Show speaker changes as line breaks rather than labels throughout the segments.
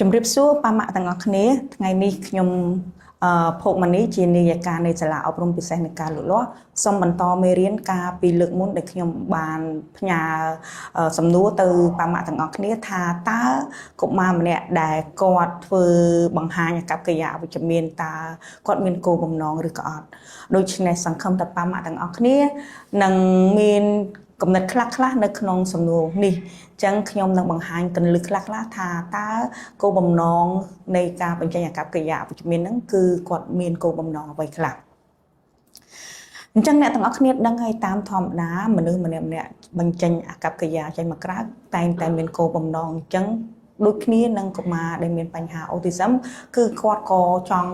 ជំរាបសួរប៉ាម៉ាក់ទាំងអស់គ្នាថ្ងៃនេះខ្ញុំភោគមនីជានាយិកានៃសាលាអប់រំពិសេសនៃការលូតលាស់សូមបន្តមេរៀនការពីលើកមុនដែលខ្ញុំបានផ្ញើសំណួរទៅប៉ាម៉ាក់ទាំងអស់គ្នាថាតើកុមារម្នាក់ដែលគាត់ធ្វើបង្ហាញអាកប្បកិរិយាអវិជ្ជមានតើគាត់មានគោលបំណងឬក៏អត់ដូច្នេះសង្ឃឹមថាប៉ាម៉ាក់ទាំងអស់គ្នានឹងមានគំនិតខ្លះៗនៅក្នុងសំណួរនេះចឹងខ្ញុំនឹងបង្ហាញគន្លឹះខ្លះៗថាតើគោលបំណងនៃការបញ្ចេញអាកប្បកិរិយាអវិជ្ជមានហ្នឹងគឺគាត់មានគោលបំណងអ្វីខ្លះអញ្ចឹងអ្នកទាំងអស់គ្នាដឹងហើយតាមធម្មតាមនុស្សម្នាក់បញ្ចេញអាកប្បកិរិយាចេញមកក្រៅតែងតែមានគោលបំណងអញ្ចឹងដូចគ្នានឹងកុមារដែលមានបញ្ហាអូទីសឹមគឺគាត់ក៏ចង់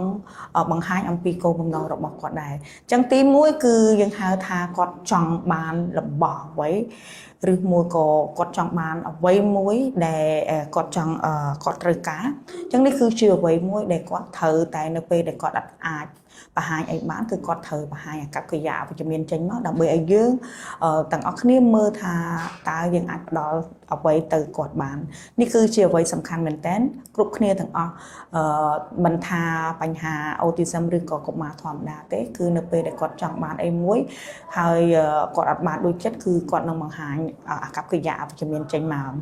បង្ហាញអំពីគោលបំណងរបស់គាត់ដែរអញ្ចឹងទី1គឺយើងហៅថាគាត់ចង់បានរបស់អ្វីឬមួយក៏គាត់ចង់បានអ្វីមួយដែលគាត់ចង់គាត់ត្រូវការអញ្ចឹងនេះគឺជាអ្វីមួយដែលគាត់ត្រូវតែនៅពេលដែលគាត់អាចបង្ហាញអីបានគឺគាត់ត្រូវបង្ហាញអាកប្បកិរិយាអវិជ្ជមានចេញមកដើម្បីឲ្យយើងទាំងអស់គ្នាមើលថាតើយើងអាចផ្ដល់អ្វីទៅគាត់បាននេះគឺជាអ្វីសំខាន់មែនទែនគ្រប់គ្នាទាំងអស់មិនថាបញ្ហាអូទីសឹមឬក៏កុមារធម្មតាទេគឺនៅពេលដែលគាត់ចង់បានអីមួយហើយគាត់អត់បានដូចចិត្តគឺគាត់នឹងបង្ហាញអាកប្បកិរិយាអវិជ្ជមានចេញមក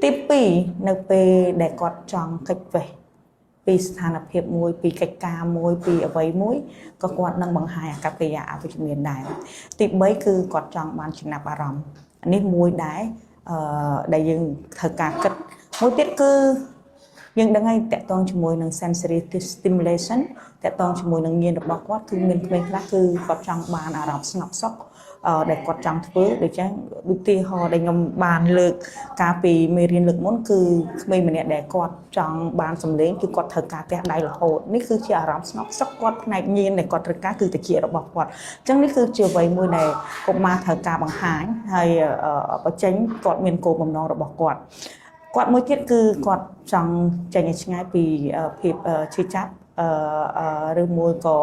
ទី2នៅពេលដែលគាត់ចង់កិច្ចវេះពីស្ថានភាពមួយពីកិច្ចការមួយពីអ្វីមួយក៏គាត់នឹងបង្ហាញអាកប្បកិរិយាអវិជ្ជមានដែរទី3គឺគាត់ចង់បានចំណាប់អារម្មណ៍នេះមួយដែរដែលយើងត្រូវការគិតមួយទៀតគឺយើងដឹងហើយតកតងជាមួយនឹង sensory stimulation តកតងជាមួយនឹងញាណរបស់គាត់គឺមានក្មេងខ្លះគឺគាត់ចង់បានអារម្មណ៍ស្ងប់សុខដែលគាត់ចង់ធ្វើដូចចឹងឧទាហរណ៍ដែលខ្ញុំបានលើកការពីមេរៀនលើកមុនគឺក្មេងម្នាក់ដែលគាត់ចង់បានសម្លេងគឺគាត់ត្រូវការទះដៃរហូតនេះគឺជាអារម្មណ៍ស្ងប់សុខគាត់ផ្នែកញាណដែលគាត់ត្រូវការគឺតិចរបស់គាត់អញ្ចឹងនេះគឺជាអ្វីមួយដែលកុមារត្រូវការបង្ហាញហើយបញ្ចេញគាត់មានគោលបំណងរបស់គាត់មួយទៀតគឺគាត់ចង់ចេញឲ្យឆ្ងាយពីភាពឈឺចាប់ឬមួយក៏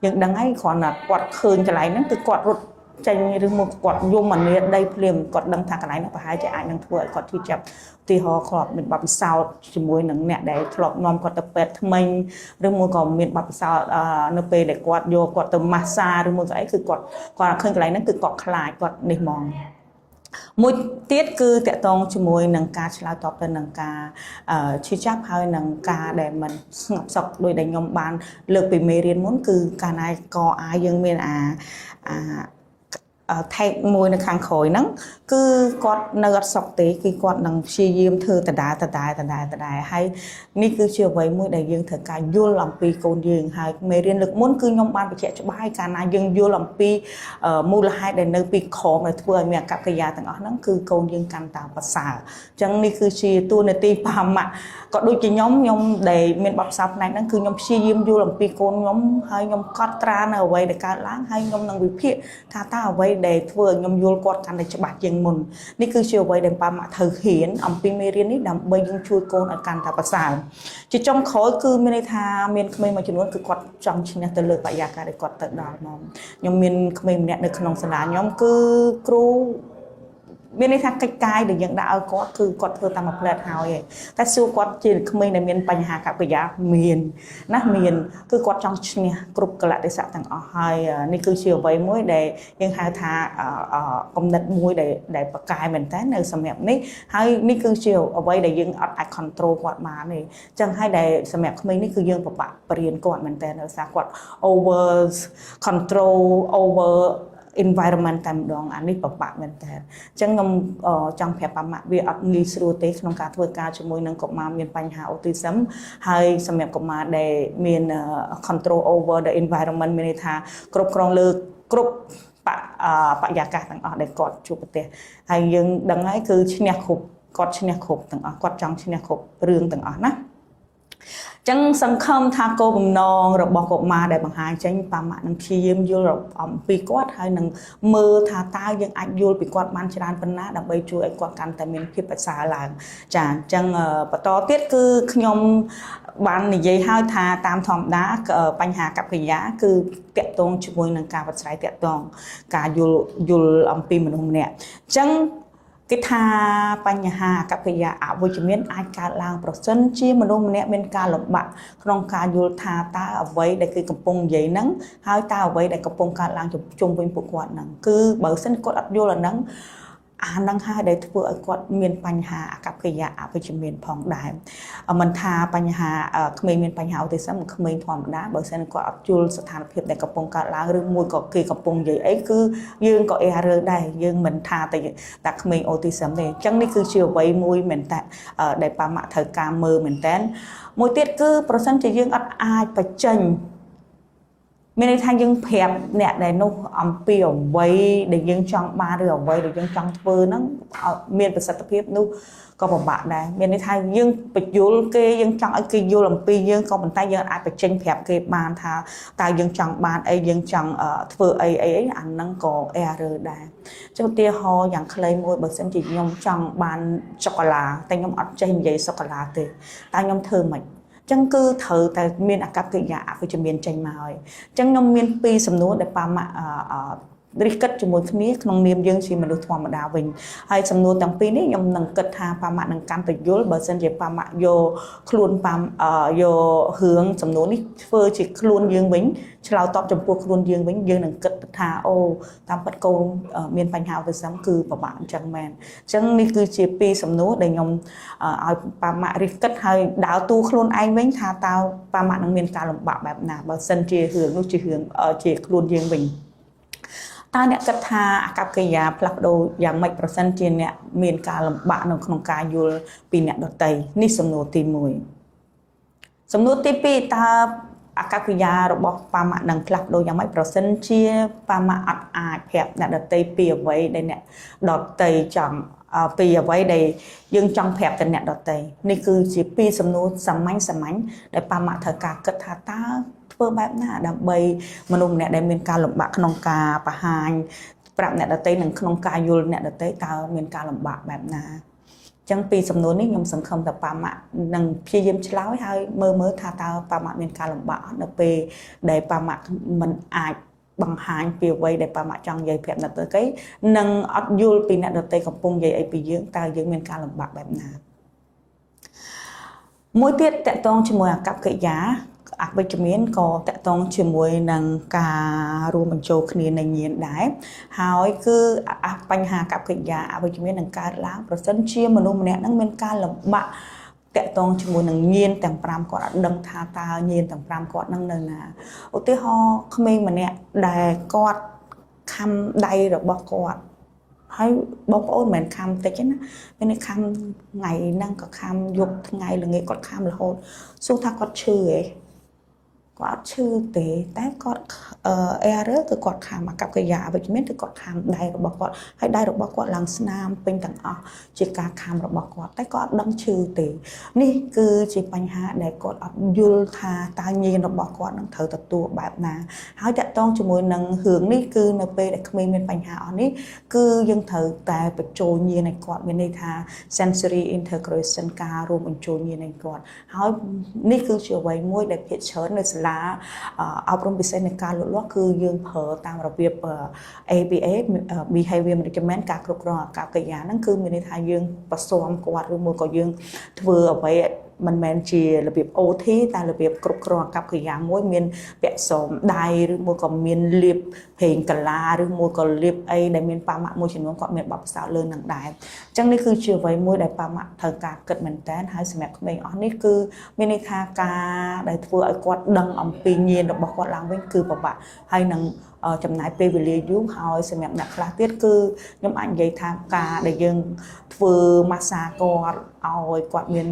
យើងដឹងហើយគ្រាន់តែគាត់ឃើញកន្លែងហ្នឹងគឺគាត់រត់ចេញឬមកគាត់យំអានេះដីភ្លាមគាត់ដឹងថាកន្លែងហ្នឹងប្រហែលជាអាចនឹងធ្វើឲ្យគាត់ឈឺចាប់ឧទាហរណ៍គាត់មានបទពិសោធន៍ជាមួយនឹងអ្នកដែលធ្លាប់នាំគាត់ទៅពេទ្យថ្មីឬមួយក៏មានបទពិសោធន៍នៅពេលដែលគាត់យកគាត់ទៅម៉ាស្សាឬមួយក៏អីគឺគាត់ឃើញកន្លែងហ្នឹងគឺគាត់ខ្លាចគាត់នេះហ្មងមួយទៀតគឺតកតងជាមួយនឹងការឆ្លើយតបទៅនឹងការឈឺចាប់ហើយនឹងការដែលមិនស្ងប់សុខដោយដែលខ្ញុំបានលើកពីមេរៀនមុនគឺកាលណាក៏អាចយើងមានថែកមួយនៅខាងក្រោយហ្នឹងគឺគាត់នៅអត់សុខទេគឺគាត់នឹងព្យាយាមធ្វើដដែលហើយនេះគឺជាអ្វីមួយដែលយើងត្រូវការយល់អំពីកូនយើងហើយមេរៀនលើកមុនគឺខ្ញុំបានបញ្ជាក់ច្បាស់ហើយកាលណាយើងយល់អំពីមូលហេតុដែលនៅពីក្រោមដែលធ្វើឲ្យមានអាកប្បកិរិយាទាំងអស់ហ្នឹងគឺកូនយើងកាន់តែប្រសើរអញ្ចឹងនេះគឺជាតួនាទីប៉ាម៉ាក់ក៏ដូចជាខ្ញុំដែលមានបទពិសោធន៍ផ្នែកហ្នឹងគឺខ្ញុំព្យាយាមយល់អំពីកូនខ្ញុំហើយខ្ញុំកត់ត្រានៅអ្វីដែលកើតឡើងហើយខ្ញុំនឹងវិភាគថាតើអ្វីដែលធ្វើឲ្យខ្ញុំយល់គាត់កាន់តែច្បាស់ជាងមុននេះគឺជាអ្វីដែលប៉ាម៉ាក់ត្រូវហ៊ានអំពីមេរៀននេះដើម្បីយើងជួយកូនឲ្យកាន់តែប្រសើរជាចុងក្រោយគឺមានន័យថាមានក្មេងមួយចំនួនគឺគាត់ចង់ឈ្នះទៅលើបរិយាកាសដែលគាត់ទៅដល់មកខ្ញុំមានក្មេងម្នាក់នៅក្នុងសាលាខ្ញុំគឺគ្រូមានន័យថាកិច្ចការដែលយើងដាក់ឲ្យគាត់គឺគាត់ធ្វើតាមមួយផ្លែតហើយតែសួរគាត់ជាក្មេងដែលមានបញ្ហាកប្បកិរិយាមានគឺគាត់ចង់ឈ្នះគ្រប់កលៈទេសៈទាំងអស់ហើយនេះគឺជាអ្វីមួយដែលយើងហៅថាគំនិតមួយដែលប្រកែមែនតើនៅសម្រាប់នេះហើយនេះគឺជាអ្វីដែលយើងអត់អាច control គាត់បានទេអញ្ចឹងហើយដែលសម្រាប់ក្មេងនេះគឺយើងពិបាកបរៀនគាត់មែនតើដោយសារគាត់ over control over environment តែម្ដងអានេះពិបាកមែនតើអញ្ចឹងខ្ញុំចង់ប្រាប់ប៉ាម៉ាក់វាអត់ងាយស្រួលទេក្នុងការធ្វើការជាមួយនឹងកុមារមានបញ្ហា autism ហើយសម្រាប់កុមារដែលមាន control over the environment មានន័យថាគ្រប់គ្រងលើគ្រប់បរិយាកាសទាំងអស់ដែលគាត់ជួបប្រទះហើយយើងដឹងហើយគឺឈ្នះគ្រប់គាត់ឈ្នះគ្រប់ទាំងអស់គាត់ចង់ឈ្នះគ្រប់រឿងទាំងអស់ណាចឹងសង្ឃឹមថាគោលបំណងរបស់កុមារដែលបង្ហាញចេញប៉ាម៉ាក់នឹងព្យាយាមយល់អំពីគាត់ហើយនឹងមើលថាតើយើងអាចយល់ពីគាត់បានច្រើនប៉ុណ្ណាដើម្បីជួយឲ្យគាត់កាន់តែមានភាពប្រសើរឡើងចាអញ្ចឹងបន្តទៀតគឺខ្ញុំបាននិយាយហើយថាតាមធម្មតាបញ្ហាកប្បកិរិយាគឺតាក់ទងជាមួយនឹងការប្រស្រ័យតាក់ទងការយល់អំពីមនុស្សម្នាក់អញ្ចឹង គេថាបញ្ហាអកប្បកិរិយាអវិជ្ជមានអាចកើតឡើងប្រសិនជាមនុស្សម្នាក់មានការលំបាកក្នុងការយល់ថាតើអ្វីដែលគេកំពុងនិយាយហ្នឹងហើយតើអ្វីដែលកំពុងកើតឡើងជុំវិញពួកគាត់ហ្នឹងគឺបើសិនគាត់អត់យល់អាហ្នឹងអានឹងហើយដែលធ្វើឲ្យគាត់មានបញ្ហាអកប្បកិរិយាអវិជ្ជមានផងដែរមិនថាបញ្ហាក្មេងមានបញ្ហាអូទីសឹមក្មេងធម្មតាបើសិនគាត់អត់យល់ស្ថានភាពដែលកំពុងកើតឡើងឬមួយក៏គេកំពុងនិយាយអីគឺយើងក៏អេរឺដែរយើងមិនថាតែក្មេងអូទីសឹមទេអញ្ចឹងនេះគឺជាអ្វីមួយមែនតើដែលប៉ាម៉ាក់ត្រូវការមើលមែនតើមួយទៀតគឺប្រសិនជាយើងអត់អាចបញ្ចេញមានន័យថាយើងប្រាប់អ្នកដែលនោះអំពីអ្វីដែលយើងចង់បានឬអ្វីដែលយើងចង់ធ្វើហ្នឹងមានប្រសិទ្ធភាពនោះក៏ពិបាកដែរមានន័យថាយើងបញ្យល់គេយើងចង់ឲ្យគេយល់អំពីយើងក៏ប៉ុន្តែយើងអាចបញ្ចេញប្រាប់គេបានថាតើយើងចង់បានអីយើងចង់ធ្វើអីអាហ្នឹងក៏ error ដែរចុះឧទាហរណ៍យ៉ាងខ្លីមួយបើសិនជាខ្ញុំចង់បានសូកូឡាតែខ្ញុំអត់ចេះនិយាយសូកូឡាទេតើខ្ញុំធ្វើម៉េចចឹងគឺត្រូវតែមានអកប្បកិរិយាអវិជ្ជមានចេញមកហើយចឹងខ្ញុំមានពីរសំណួរដែលប៉ាម៉ាក់រិះគិតជាមួយគ្នាក្នុងនាមយើងជាមនុស្សធម្មតាវិញហើយសំណួរទាំងពីរនេះខ្ញុំនឹងគិតថាប៉ាម៉ាក់នឹងកាន់តែយល់បើសិនជាប៉ាម៉ាក់យកខ្លួនប៉ាយករឿងសំណួរនេះធ្វើជាខ្លួនយើងវិញឆ្លើយតបចំពោះខ្លួនយើងវិញយើងនឹងគិតថាអូតាមពិតកូនមានបញ្ហាអូទីសឹមគឺពិបាកអញ្ចឹងមែនអញ្ចឹងនេះគឺជាពីរសំណួរដែលខ្ញុំឲ្យប៉ាម៉ាក់រិះគិតហើយដើរតួខ្លួនឯងវិញថាតើប៉ាម៉ាក់នឹងមានការលំបាកបែបណាបើសិនជារឿងនោះជារឿងជាខ្លួនយើងវិញតើអ្នកគិតថាអកប្បកិរិយាផ្លាស់ប្ដូរយ៉ាងម៉េចប្រសិនជាអ្នកមានការលំបាកនៅក្នុងការយល់ពីអ្នកដទៃនេះសំណួរទី1សំណួរទី2តើអកប្បកិរិយារបស់ប៉ាម៉ាក់នឹងផ្លាស់ប្ដូរយ៉ាងម៉េចប្រសិនជាប៉ាម៉ាក់អត់អាចប្រាប់អ្នកដទៃពីអ្វីដែលអ្នកដទៃចង់ពីអ្វីដែលយើងចង់ប្រាប់ទៅអ្នកដទៃនេះគឺជាពីរសំណួរសាមញ្ញដែលប៉ាម៉ាក់ត្រូវការគិតថាតើធ្វើបែបណាដើម្បីមនុស្សម្នាក់ដែលមានការលំបាកក្នុងការបង្ហាញប្រាប់អ្នកដទៃនិងក្នុងការយល់អ្នកដទៃតើមានការលំបាកបែបណាអញ្ចឹងពីសំណួរនេះខ្ញុំសង្ឃឹមថាប៉ាម៉ាក់នឹងព្យាយាមឆ្លើយហើយមើលថាតើប៉ាម៉ាក់មានការលំបាកអត់នៅពេលដែលប៉ាម៉ាក់មិនអាចបង្ហាញពីអ្វីដែលប៉ាម៉ាក់ចង់និយាយប្រាប់អ្នកដទៃនិងអត់យល់ពីអ្នកដទៃកំពុងនិយាយអីពីយើងតើយើងមានការលំបាកបែបណាមួយទៀតតកតងជាមួយអកប្បកិរិយាអវិជ្ជមានក៏តកតងជាមួយនឹងការរួមបញ្ចូលគ្នានៃញាណដែរហើយគឺបញ្ហាអកប្បកិរិយាអវិជ្ជមាននឹងកើតឡើងប្រសិនជាមនុស្សម្នាក់នឹងមានការលំបាកតកតងជាមួយនឹងញាណទាំង5គាត់អត់ដឹងថាតើញាណទាំង5គាត់នឹងនៅណាឧទាហរណ៍ក្មេងម្នាក់ដែលគាត់ខំដៃរបស់គាត់ហើយបងប្អូនមិនមែនខំតិចទេណាពេលនេះខំថ្ងៃហ្នឹងក៏ខំយប់ថ្ងៃល្ងាចគាត់ខំរហូតសួរថាគាត់ឈឺហ៎គាត់អត់ឈឺទេតែគាត់error គឺគាត់ខំអកប្បកិរិយាអវិជ្ជមានគឺគាត់ខំដៃរបស់គាត់ហើយដៃរបស់គាត់ឡើងស្នាមពេញទាំងអស់ជាការខំរបស់គាត់តែគាត់អត់ដឹងឈឺទេនេះគឺជាបញ្ហាដែលគាត់អត់យល់ថាតើញាណរបស់គាត់នឹងត្រូវទទួលបែបណាហើយតកតងជាមួយនឹងរឿងនេះគឺនៅពេលដែលក្មេងមានបញ្ហាអស់នេះគឺយើងត្រូវតែបញ្ចូលញាណឲ្យគាត់មានន័យថា sensory integration ការរួមបញ្ចូលញាណឲ្យគាត់ហើយនេះគឺជាអ្វីមួយដែលភាគច្រើននៅសាលាអប់រំពិសេសនៃការលូតលាស់គឺយើងប្រើតាមរបៀប ABA behavior management ការគ្រប់គ្រងអកប្បកិរិយាហ្នឹងគឺមានន័យថាយើងប្រស៊ំគាត់ឬមួយក៏យើងធ្វើអ្វីមិនមែនជារបៀប OT តែរបៀបគ្រប់គ្រងអកប្បកិរិយាមួយមានពាក់សមដៃឬមួយក៏មានលាបប្រេងកាឡាឬមួយក៏លាបអីដែលមានប៉ាម៉ាក់មួយចំនួនគាត់មានបទពិសោធន៍លើនឹងដែរអញ្ចឹងនេះគឺជាអ្វីមួយដែលប៉ាម៉ាក់ត្រូវការគិតមែនតើហើយសម្រាប់ក្មេងអស់នេះគឺមានន័យថាការដែលធ្វើឲ្យគាត់ដឹងអំពីញាណរបស់គាត់ឡើងវិញគឺពិបាកហើយនឹងចំណាយពេលវេលាយូរហើយសម្រាប់អ្នកខ្លះទៀតគឺខ្ញុំអាចនិយាយថាការដែលយើងធ្វើម៉ាស្សាគាត់ឲ្យគាត់មាន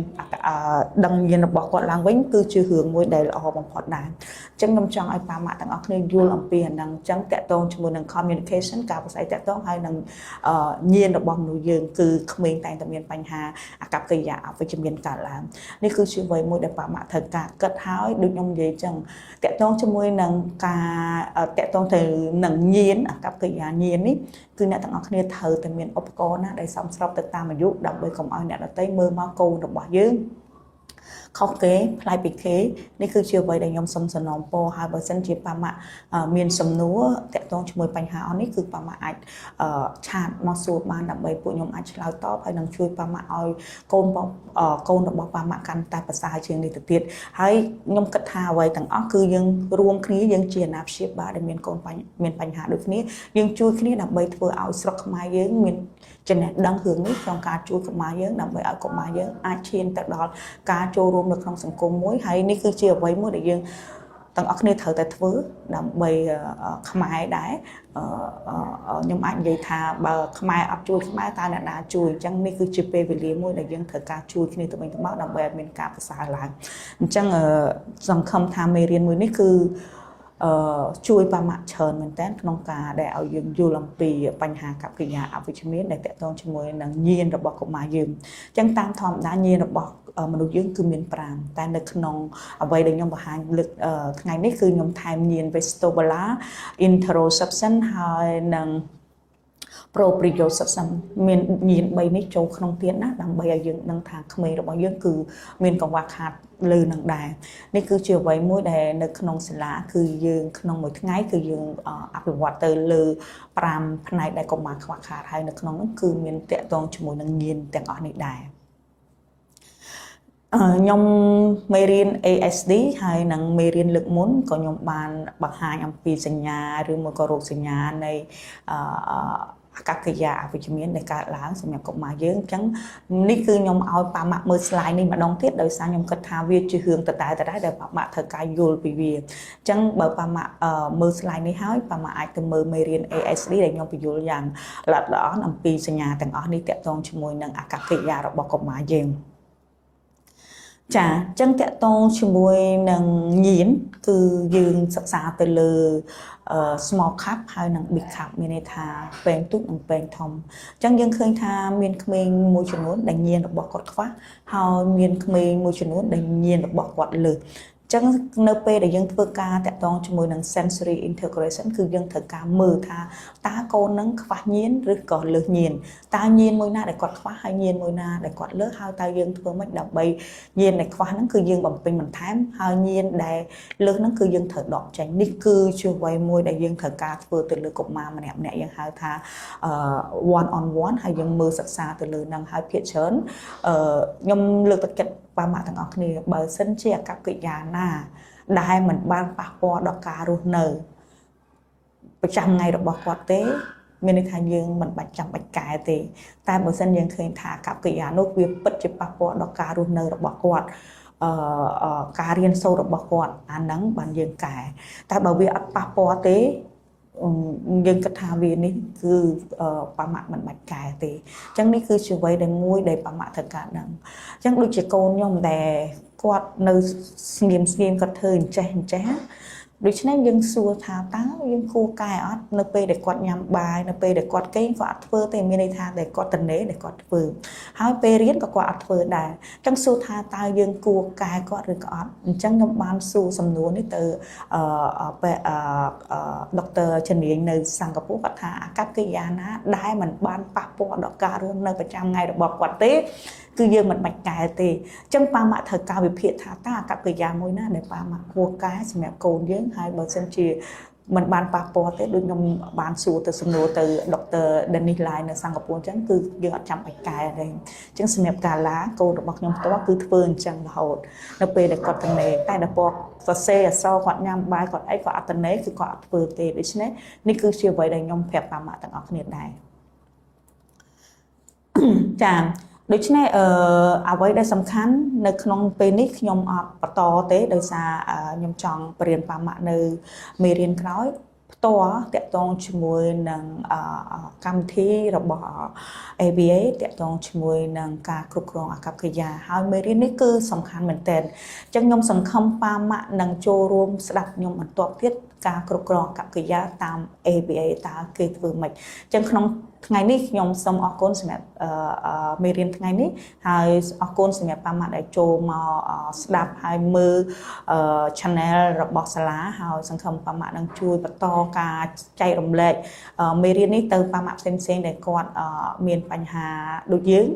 ដឹងញាណរបស់គាត់ឡើងវិញគឺជារឿងមួយដែលល្អបំផុតដែរអញ្ចឹងខ្ញុំចង់ឲ្យប៉ាម៉ាក់ទាំងអស់គ្នាយល់អំពីអាហ្នឹងអញ្ចឹងតកតងជាមួយនឹង communication ការប្រស័យតកតងហើយនឹងញាណរបស់មនុស្សយើងគឺក្មេងតែងតែមានបញ្ហាអកប្បកិរិយាអវិជ្ជមានកើតឡើងនេះគឺជាអ្វីមួយដែលប៉ាម៉ាក់ត្រូវការគិតហើយដូចខ្ញុំនិយាយអញ្ចឹងតកតងជាមួយនឹងការតកតងទៅនឹងញាណអកប្បកិរិយាញាណនេះគឺអ្នកទាំងអស់គ្នាត្រូវតែមានឧបករណ៍ណាដែលសមស្របទៅតាមអាយុដើម្បីកុំឲ្យអ្នកដទៃមើលមកកូនរបស់យើង ខុសគេផ្លាយពីគេនេះគឺជាអ្វីដែលខ្ញុំសូមសំណូមពរហើយបើសិនជាប៉ាម៉ាក់មានសំណួរតាក់ទងជាមួយបញ្ហាអស់នេះគឺប៉ាម៉ាក់អាចឆាតមកសួរបានដើម្បីពួកខ្ញុំអាចឆ្លើយតបហើយនឹងជួយប៉ាម៉ាក់ឲ្យកូនរបស់ប៉ាម៉ាក់កាន់តែប្រសើរជាងនេះទៅទៀតហើយខ្ញុំគិតថាអ្វីទាំងអស់គឺយើងរួមគ្នាយើងជាអាណាព្យាបាលដែលមានកូនមានបញ្ហាដូចគ្នាយើងជួយគ្នាដើម្បីធ្វើឲ្យស្រុកខ្មែរយើងមានចំណេះដឹងរឿងនេះក្នុងការជួយកុមារយើងដើម្បីឲ្យកុមារយើងអាចឈានទៅដល់ការចូលរួមនៅក្នុងសង្គមមួយហើយនេះគឺជាអ្វីមួយដែលយើងទាំងអស់គ្នាត្រូវតែធ្វើដើម្បីខ្មែរដែរខ្ញុំអាចនិយាយថាបើខ្មែរអត់ជួយខ្មែរតើអ្នកណាជួយអញ្ចឹងនេះគឺជាពេលវេលាមួយដែលយើងត្រូវការជួយគ្នាទៅវិញទៅមកដើម្បីឲ្យមានការប្រសើរឡើងអញ្ចឹងសង្ឃឹមថាមេរៀនមួយនេះគឺជួយប៉ាម៉ាក់ច្រើនមែនតើក្នុងការដែលឲ្យយើងយល់អំពីបញ្ហាកប្បកិរិយាអវិជ្ជមានដែលតកតងជាមួយនឹងញាណរបស់កុមារយើងអញ្ចឹងតាមធម្មតាញាណរបស់មនុស្សយើងគឺមាន5តែនៅក្នុងអ្វីដែលខ្ញុំបង្ហាញលើកថ្ងៃនេះគឺខ្ញុំថែមញាណ vestibular interoception ហើយនឹងproprioception មានញាណ3នេះចូលក្នុងទៀតណាដើម្បីឲ្យយើងដឹងថាក្មេងរបស់យើងគឺមានកង្វះខាតលើនឹងដែរនេះគឺជាអ្វីមួយដែលនៅក្នុងសាលាគឺយើងក្នុងមួយថ្ងៃគឺយើងអភិវឌ្ឍទៅលើ5ផ្នែកដែលកុមារខ្វះខាតហើយនៅក្នុងនោះគឺមានតាក់ទងជាមួយនឹងញាណទាំងអស់នេះដែរខ្ញុំមេរៀន ASD ហើយនឹងមេរៀនលើកមុនក៏ខ្ញុំបានបង្ហាញអំពីសញ្ញាឬមួយក៏រោគសញ្ញានៃអាកប្បកិរិយាអវិជ្ជមានដែលកើតឡើងសម្រាប់កុមារយើងអញ្ចឹងនេះគឺខ្ញុំឲ្យប៉ាម៉ាក់មើល slide នេះម្ដងទៀតដោយសារខ្ញុំគិតថាវាជារឿងតតែដែលប៉ាម៉ាក់ត្រូវការយល់ពីវាអញ្ចឹងបើប៉ាម៉ាក់មើល slide នេះហើយប៉ាម៉ាក់អាចទៅមើលមេរៀន ASD ដែលខ្ញុំបញ្យល់យ៉ាងល្អិតល្អន់អំពីសញ្ញាទាំងអស់នេះតាក់ទងជាមួយនឹងអាកប្បកិរិយារបស់កុមារយើងចាអញ្ចឹងតកតងជាមួយនឹងញាណគឺយើងសិក្សាទៅលើ small cup ហើយនិង big cup មានន័យថាពែងទូចនិងពែងធំអញ្ចឹងយើងឃើញថាមានក្មេងមួយចំនួនដែលញាណរបស់គាត់ខ្វះហើយមានក្មេងមួយចំនួនដែលញាណរបស់គាត់លើសអញ្ចឹងនៅពេលដែលយើងធ្វើការតាក់ទងជាមួយនឹង sensory integration គឺយើងត្រូវការមើលថាតើកូននឹងខ្វះញាណឬក៏លើសញាណតើញាណមួយណាដែលគាត់ខ្វះហើយញាណមួយណាដែលគាត់លើសហើយតើយើងធ្វើម៉េចដើម្បីញាណដែលខ្វះហ្នឹងគឺយើងបំពេញបន្ថែមហើយញាណដែលលើសហ្នឹងគឺយើងត្រូវដកចេញនេះគឺជាអ្វីមួយដែលយើងត្រូវការធ្វើទៅលើកុមារម្នាក់ៗយើងហៅថា one on one ហើយយើងមើលសិក្សាទៅលើហ្នឹងហើយភាគច្រើនខ្ញុំលើកទឹកចិត្តប៉ាម៉ាក់ទាំងអស់គ្នាបើសិនជាអាកប្បកិរិយាណាដែលមិនបានប៉ះពាល់ដល់ការរស់នៅប្រចាំថ្ងៃរបស់គាត់ទេមានន័យថាយើងមិនបាច់ចាំបាច់កែទេតែបើសិនយើងឃើញថាអាកប្បកិរិយានោះវាពិតជាប៉ះពាល់ដល់ការរស់នៅរបស់គាត់ការរៀនសូត្ររបស់គាត់អាហ្នឹងបានយើងកែតែបើវាអត់ប៉ះពាល់ទេយើងគិតថាវានេះគឺប៉ាម៉ាក់មិនបាច់កែទេអញ្ចឹងនេះគឺជាអ្វីដែលមួយដែលប៉ាម៉ាក់ត្រូវការដឹងអញ្ចឹងដូចជាកូនខ្ញុំដែលគាត់នៅស្ងៀមគាត់ធ្វើអញ្ចេះដូច្នេះយើងសួរថាតើយើងគួរកែអត់នៅពេលដែលគាត់ញ៉ាំបាយនៅពេលដែលគាត់គេងគាត់អត់ធ្វើទេមានន័យថាដែលគាត់តនេដែលគាត់ធ្វើហើយពេលរៀនក៏គាត់អត់ធ្វើដែរអញ្ចឹងសួរថាតើយើងគួរកែគាត់ឬក៏អត់អញ្ចឹងខ្ញុំបានសួរសំណួរនេះទៅដុកទ័រជំនាញនៅសិង្ហបុរីគាត់ថាអាកប្បកិរិយាណាដែលមិនបានប៉ះពាល់ដល់ការរស់នៅប្រចាំថ្ងៃរបស់គាត់ទេគឺយើងមិនបាច់កែទេអញ្ចឹងប៉ាម៉ាក់ត្រូវការវិភាគថាតើអាកប្បកិរិយាមួយណាដែលប៉ាម៉ាក់គួរកែសម្រាប់កូនយើងហើយបើសិនជាមិនបានប៉ះពាល់ទេដូចខ្ញុំបានសួរទៅសំណួរទៅដុកទ័រ Dennis Lai នៅសិង្ហបុរីអញ្ចឹងគឺយើងអត់ចាំបាច់កែទេអញ្ចឹងសម្រាប់កាឡាកូនរបស់ខ្ញុំផ្ទាល់គឺធ្វើអញ្ចឹងរហូតនៅពេលដែលគាត់តនេតែដល់ពណ៌សរសេរអក្សរគាត់ញ៉ាំបាយគាត់អីគាត់អត់តនេគឺគាត់អត់ធ្វើទេដូច្នេះនេះគឺជាអ្វីដែលខ្ញុំប្រាប់ប៉ាម៉ាក់ទាំងអស់គ្នាដែរចាដូច្នេះអ្វីដែលសំខាន់នៅក្នុងពេលនេះខ្ញុំអត់បន្តទេដោយសារខ្ញុំចង់បរៀនប៉ាម៉ាក់នៅមេរៀនក្រោយផ្ទាល់តាក់ទងជាមួយនឹងកម្មវិធីរបស់ ABA តាក់ទងជាមួយនឹងការគ្រប់គ្រងអាកប្បកិរិយាហើយមេរៀននេះគឺសំខាន់មែនទែនអញ្ចឹងខ្ញុំសង្ឃឹមប៉ាម៉ាក់នឹងចូលរួមស្ដាប់ខ្ញុំបន្ទាប់ទៀតការគ្រប់គ្រងអាកប្បកិរិយាតាម ABA តើគេធ្វើម៉េចអញ្ចឹងក្នុង ថ្ងៃនេះខ្ញុំសូមអរគុណសម្រាប់មេរៀនថ្ងៃនេះហើយអរគុណសម្រាប់ប៉ាម៉ាក់ដែលចូលមកស្ដាប់ហើយមើល channel របស់សាលាហើយសង្ឃឹមប៉ាម៉ាក់នឹងជួយបន្តការចែករំលែកមេរៀននេះទៅប៉ាម៉ាក់ផ្សេងៗដែលគាត់មានបញ្ហាដូចយើង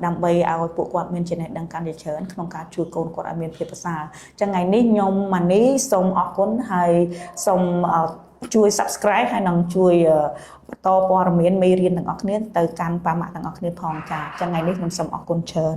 ដើម្បីឲ្យពួកគាត់មានចំណេះដឹងកាន់តែច្រើនក្នុងការជួយកូនគាត់ឲ្យមានភាពប្រសើរចឹងថ្ងៃនេះខ្ញុំម៉ានីសូមអរគុណហើយសូមជួយ subscribe ហើយនឹងជួយបន្តព័ត៌មានមេរៀនទាំងអស់គ្នាទៅកាន់ប៉ាម៉ាក់ទាំងអស់គ្នាផងចា៎ចឹងថ្ងៃនេះខ្ញុំសូមអរគុណច្រើន